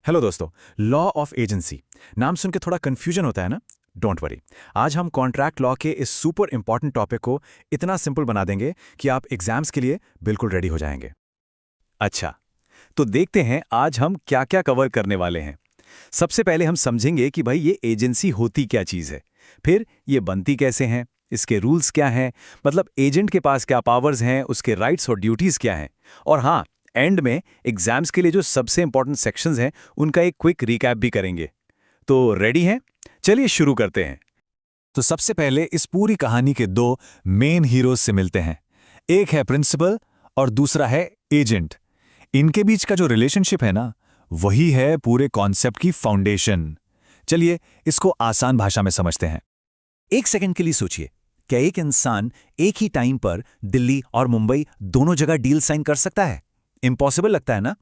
Hello दोस्तों। Law of agency नाम सुन के थोड़ा कंफ्यूजन होता है ना? Don't worry. आज हम कॉन्ट्रैक्ट लॉ के इस सुपर इंपॉर्टेंट टॉपिक को इतना सिंपल बना देंगे कि आप एग्जाम्स के लिए बिल्कुल रेडी हो जाएंगे। अच्छा, तो देखते हैं आज हम क्या क्या कवर करने वाले हैं। सबसे पहले हम समझेंगे कि भाई ये एजेंसी होती क्या चीज़ है, फिर ये बनती कैसे हैं, इसके रूल्स क्या हैं, मतलब एजेंट के पास क्या पावर्स हैं, उसके राइट्स और ड्यूटीज़ क्या हैं, और हाँ, एंड में एग्जाम्स के लिए जो सबसे इंपॉर्टेंट सेक्शंस हैं उनका एक क्विक रिकैप भी करेंगे। तो रेडी हैं? चलिए शुरू करते हैं। तो सबसे पहले इस पूरी कहानी के दो मेन हीरोज से मिलते हैं। एक है प्रिंसिपल और दूसरा है एजेंट। इनके बीच का जो रिलेशनशिप है ना, वही है पूरे कॉन्सेप्ट की फाउंडेशन। चलिए इसको आसान भाषा में समझते हैं। एक सेकंड के लिए सोचिए, क्या एक इंसान एक ही टाइम पर दिल्ली और मुंबई दोनों जगह डील साइन कर सकता है? इम्पॉसिबल लगता है ना?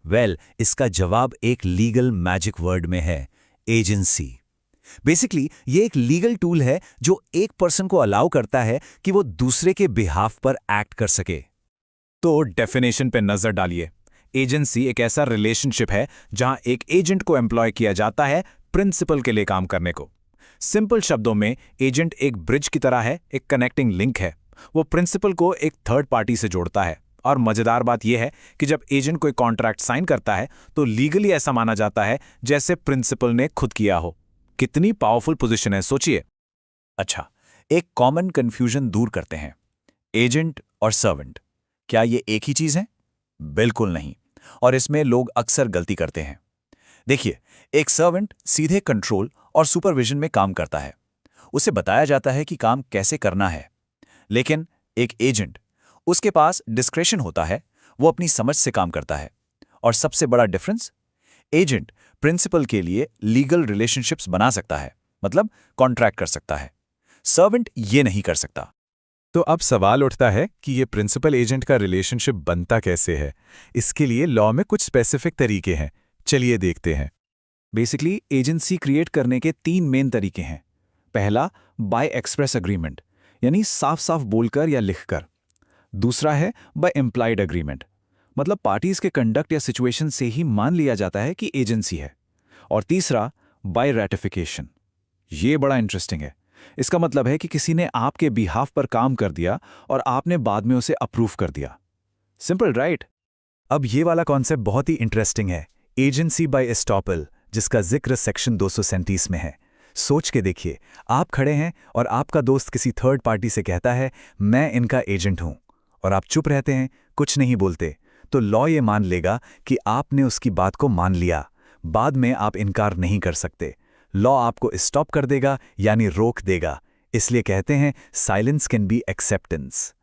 वेल, इसका जवाब एक लीगल मैजिक वर्ड में है, एजेंसी। बेसिकली ये एक लीगल टूल है जो एक पर्सन को अलाउ करता है कि वो दूसरे के बिहाफ पर एक्ट कर सके। तो डेफिनेशन पे नजर डालिए। एजेंसी एक ऐसा रिलेशनशिप है जहां एक एजेंट को एम्प्लॉय किया जाता है प्रिंसिपल के लिए काम करने को। सिंपल शब्दों में एजेंट एक ब्रिज की तरह है, एक कनेक्टिंग लिंक है। वो प्रिंसिपल को एक थर्ड पार्टी से जोड़ता है। और मजेदार बात यह है कि जब एजेंट कोई कॉन्ट्रैक्ट साइन करता है तो लीगली ऐसा माना जाता है जैसे प्रिंसिपल ने खुद किया हो। कितनी पावरफुल पोजीशन है, सोचिए। अच्छा, एक कॉमन कंफ्यूजन दूर करते हैं। एजेंट और सर्वेंट, क्या ये एक ही चीज है? बिल्कुल नहीं। और इसमें लोग अक्सर गलती करते हैं। देखिए, एक सर्वेंट सीधे कंट्रोल और सुपरविजन में काम करता है। उसे बताया जाता है कि काम कैसे करना है। लेकिन एक एजेंट, उसके पास डिस्क्रेशन होता है, वो अपनी समझ से काम करता है। और सबसे बड़ा डिफरेंस, एजेंट प्रिंसिपल के लिए लीगल रिलेशनशिप्स बना सकता है, मतलब कॉन्ट्रैक्ट कर सकता है। सर्वेंट ये नहीं कर सकता। तो अब सवाल उठता है कि ये प्रिंसिपल एजेंट का रिलेशनशिप बनता कैसे है? इसके लिए लॉ में कुछ स्पेसिफिक तरीके हैं। चलिए देखते हैं। बेसिकली एजेंसी क्रिएट करने के तीन मेन तरीके हैं। पहला, बाय एक्सप्रेस अग्रीमेंट, यानी साफ साफ बोलकर या लिखकर। दूसरा है बाय इम्प्लाइड अग्रीमेंट, मतलब पार्टीज के कंडक्ट या सिचुएशन से ही मान लिया जाता है कि एजेंसी है। और तीसरा, बाय रैटिफिकेशन। ये बड़ा इंटरेस्टिंग है। इसका मतलब है कि किसी ने आपके बिहाफ पर काम कर दिया और आपने बाद में उसे अप्रूव कर दिया। Simple, right? अब ये वाला कॉन्सेप्ट बहुत ही इंटरेस्टिंग है, एजेंसी बाय एस्टॉपल, जिसका जिक्र सेक्शन 237 में है। सोच के देखिए, आप खड़े हैं और आपका दोस्त किसी थर्ड पार्टी से कहता है, मैं इनका एजेंट हूं, और आप चुप रहते हैं, कुछ नहीं बोलते, तो लॉ ये मान लेगा कि आपने उसकी बात को मान लिया। बाद में आप इनकार नहीं कर सकते। लॉ आपको स्टॉप कर देगा, यानी रोक देगा। इसलिए कहते हैं साइलेंस कैन बी एक्सेप्टेंस।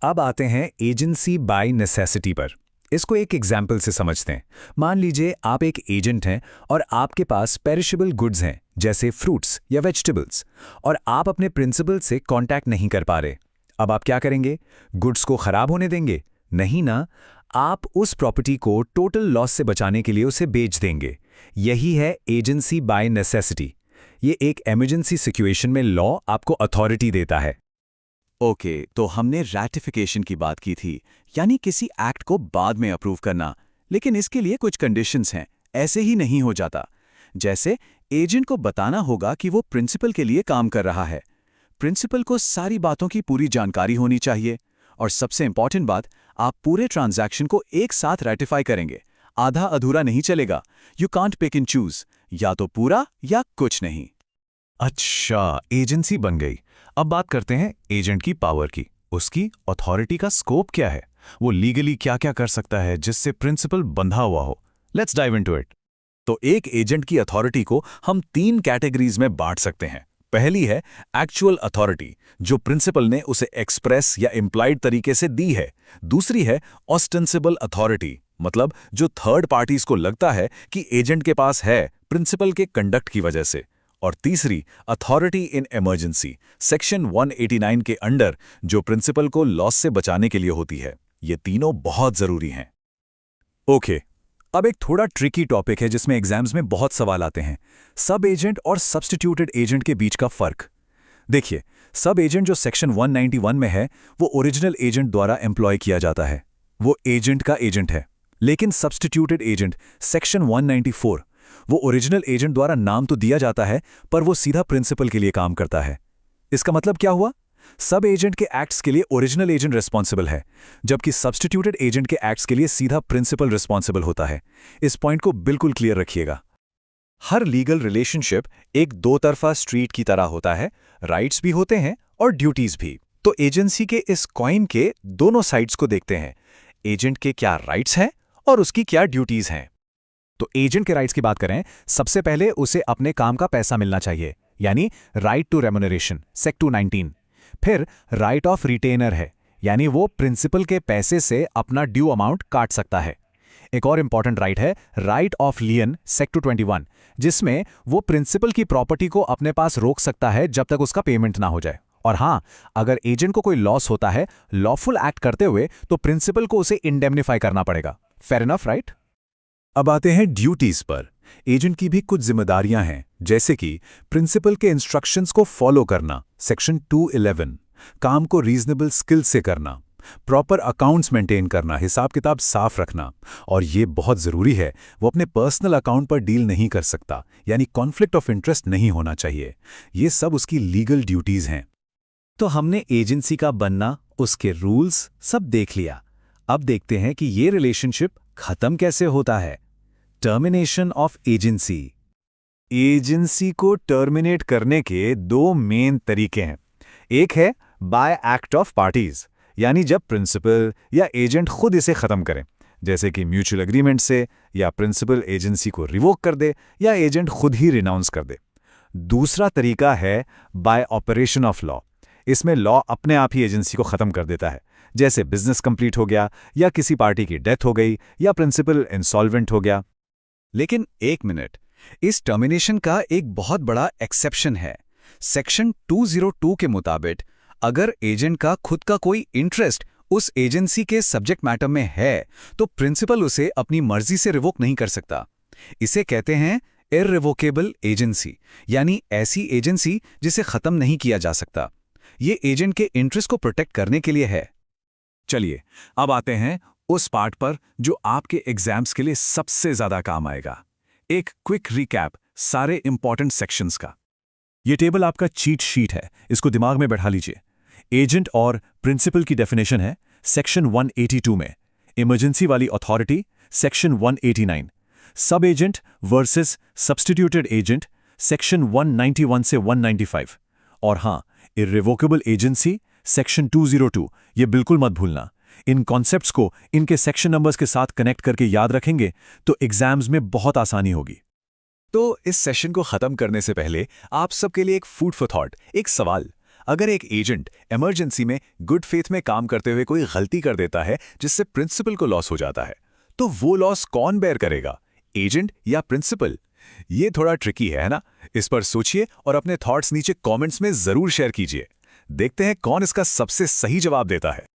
अब आते हैं एजेंसी बाय नेसेसिटी पर। इसको एक एग्जाम्पल से समझते हैं। मान लीजिए आप एक एजेंट हैं और आपके पास पेरिशेबल गुड्स हैं, जैसे फ्रूट्स या वेजिटेबल्स, और आप अपने प्रिंसिपल से कांटेक्ट नहीं कर पा रहे। अब आप क्या करेंगे? गुड्स को खराब होने देंगे? नहीं ना, आप उस प्रॉपर्टी को टोटल लॉस से बचाने के लिए उसे बेच देंगे। यही है एजेंसी बाय नेसेसिटी। ये एक इमरजेंसी सिचुएशन में लॉ आपको अथॉरिटी देता है। ओके, तो हमने रैटिफिकेशन की बात की थी, यानी किसी एक्ट को बाद में अप्रूव करना। लेकिन इसके लिए कुछ कंडीशंस हैं, ऐसे ही नहीं हो जाता। जैसे एजेंट को बताना होगा कि वो प्रिंसिपल के लिए काम कर रहा है। प्रिंसिपल को सारी बातों की पूरी जानकारी होनी चाहिए। और सबसे इंपॉर्टेंट बात, आप पूरे ट्रांजैक्शन को एक साथ रेटिफाई करेंगे। आधा अधूरा नहीं चलेगा। You can't pick and choose, या तो पूरा या कुछ नहीं। अच्छा, एजेंसी बन गई। अब बात करते हैं एजेंट की पावर की। उसकी अथॉरिटी का स्कोप क्या है? वो लीगली क्या क्या कर सकता है जिससे प्रिंसिपल बंधा हुआ हो? Let's dive into it. तो एक एजेंट की अथॉरिटी को हम तीन कैटेगरीज में बांट सकते हैं। पहली है एक्चुअल अथॉरिटी, जो प्रिंसिपल ने उसे एक्सप्रेस या इंप्लाइड तरीके से दी है। दूसरी है ऑस्टेंसिबल अथॉरिटी, मतलब जो थर्ड पार्टीज को लगता है कि एजेंट के पास है प्रिंसिपल के कंडक्ट की वजह से। और तीसरी, अथॉरिटी इन इमरजेंसी, सेक्शन 189 के अंडर, जो प्रिंसिपल को लॉस से बचाने के लिए होती है। ये तीनों बहुत जरूरी हैं। ओके, अब एक थोड़ा ट्रिकी टॉपिक है जिसमें एग्जाम्स में बहुत सवाल आते हैं, सब एजेंट और सब्स्टिट्यूटेड एजेंट के बीच का फर्क। देखिए, सब एजेंट जो सेक्शन 191 में है, वो ओरिजिनल एजेंट द्वारा एम्प्लॉय किया जाता है। वो एजेंट का एजेंट है। लेकिन सब्स्टिट्यूटेड एजेंट सेक्शन 194, वो ओरिजिनल एजेंट द्वारा नाम तो दिया जाता है पर वो सीधा प्रिंसिपल के लिए काम करता है। इसका मतलब क्या हुआ? सब एजेंट के एक्ट्स के लिए ओरिजिनल एजेंट रिस्पॉन्सिबल है, जबकि सब्स्टिट्यूटेड एजेंट के एक्ट्स के लिए सीधा प्रिंसिपल रिस्पॉन्सिबल होता है। इस पॉइंट को बिल्कुल क्लियर रखिएगा। हर लीगल रिलेशनशिप एक दो तरफा स्ट्रीट की तरह होता है, राइट्स भी होते हैं और ड्यूटीज भी। तो एजेंसी के इस कॉइन के दोनों साइड्स को देखते हैं, एजेंट के क्या राइट्स हैं और उसकी क्या ड्यूटीज हैं। तो एजेंट के राइट्स की बात करें, सबसे पहले उसे अपने काम का पैसा मिलना चाहिए, यानी राइट टू रेम्युनरेशन, सेक्ट 219। फिर राइट ऑफ रिटेनर है, यानी वो प्रिंसिपल के पैसे से अपना ड्यू अमाउंट काट सकता है। एक और इंपॉर्टेंट राइट है राइट ऑफ लियन, सेक्ट 221, जिसमें वो प्रिंसिपल की प्रॉपर्टी को अपने पास रोक सकता है जब तक उसका पेमेंट ना हो जाए। और हां, अगर एजेंट को कोई लॉस होता है लॉफुल एक्ट करते हुए, तो प्रिंसिपल को उसे इंडेमनिफाई करना पड़ेगा। Fair enough, right? अब आते हैं ड्यूटीज पर। एजेंट की भी कुछ जिम्मेदारियां हैं, जैसे कि प्रिंसिपल के इंस्ट्रक्शंस को फॉलो करना, सेक्शन 211, काम को रीजनेबल स्किल से करना, प्रॉपर अकाउंट्स मेंटेन करना, हिसाब किताब साफ रखना, और ये बहुत जरूरी है, वो अपने पर्सनल अकाउंट पर डील नहीं कर सकता, यानी कॉन्फ्लिक्ट ऑफ इंटरेस्ट नहीं होना चाहिए। ये सब उसकी लीगल ड्यूटीज हैं। तो हमने एजेंसी का बनना, उसके रूल्स सब देख लिया। अब देखते हैं कि ये रिलेशनशिप खत्म कैसे होता है। Termination of agency. एजेंसी को टर्मिनेट करने के दो मेन तरीके हैं। एक है बाय एक्ट ऑफ पार्टीज, यानी जब प्रिंसिपल या एजेंट खुद इसे खत्म करें, जैसे कि म्यूचुअल एग्रीमेंट से, या प्रिंसिपल एजेंसी को रिवोक कर दे, या एजेंट खुद ही रिनाउंस कर दे। दूसरा तरीका है बाय ऑपरेशन ऑफ लॉ। इसमें लॉ अपने आप ही एजेंसी को खत्म कर देता है, जैसे बिजनेस कंप्लीट हो गया, या किसी पार्टी की डेथ हो गई, या प्रिंसिपल इंसॉल्वेंट हो गया। लेकिन एक मिनट, इस टर्मिनेशन का एक बहुत बड़ा एक्सेप्शन है। सेक्शन 202 के मुताबिक अगर एजेंट का खुद का कोई इंटरेस्ट उस एजेंसी के सब्जेक्ट मैटर में है, तो प्रिंसिपल उसे अपनी मर्जी से रिवोक नहीं कर सकता। इसे कहते हैं इररिवोकेबल एजेंसी, यानी ऐसी एजेंसी जिसे खत्म नहीं किया जा सकता। ये एजेंट के इंटरेस्ट को प्रोटेक्ट करने के लिए है। चलिए अब आते हैं उस पार्ट पर जो आपके एग्जाम्स के लिए सबसे ज्यादा काम आएगा। एक क्विक रिकैप सारे इंपॉर्टेंट सेक्शंस का। ये टेबल आपका चीट शीट है, इसको दिमाग में बैठा लीजिए। एजेंट और प्रिंसिपल की डेफिनेशन है सेक्शन 182 में, इमरजेंसी वाली अथॉरिटी सेक्शन 189, सब agent versus substituted agent section 191 से 195, और हां, इररिवोकेबल एजेंसी सेक्शन 202। ये बिल्कुल मत भूलना। इन कॉन्सेप्ट्स को इनके सेक्शन नंबर्स के साथ कनेक्ट करके याद रखेंगे तो एग्जाम्स में बहुत आसानी होगी। तो इस सेशन को खत्म करने से पहले आप सबके लिए एक फूड फॉर थॉट, एक सवाल। अगर एक एजेंट इमरजेंसी में गुड फेथ में काम करते हुए कोई गलती कर देता है जिससे प्रिंसिपल को लॉस हो जाता है, तो वो लॉस कौन बेयर करेगा, एजेंट या प्रिंसिपल? ये थोड़ा ट्रिकी है ना? इस पर सोचिए और अपने थॉट्स नीचे कमेंट्स में जरूर शेयर कीजिए। देखते हैं कौन इसका सबसे सही जवाब देता है।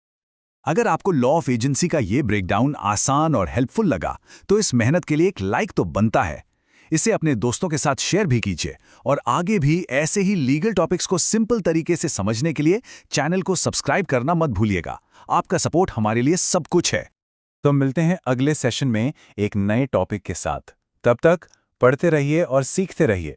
अगर आपको लॉ ऑफ एजेंसी का ये ब्रेकडाउन आसान और हेल्पफुल लगा, तो इस मेहनत के लिए एक लाइक तो बनता है। इसे अपने दोस्तों के साथ शेयर भी कीजिए, और आगे भी ऐसे ही लीगल टॉपिक्स को सिंपल तरीके से समझने के लिए चैनल को सब्सक्राइब करना मत भूलिएगा। आपका सपोर्ट हमारे लिए सब कुछ है। तो मिलते हैं अगले सेशन में एक नए टॉपिक के साथ। तब तक पढ़ते रहिए और सीखते रहिए।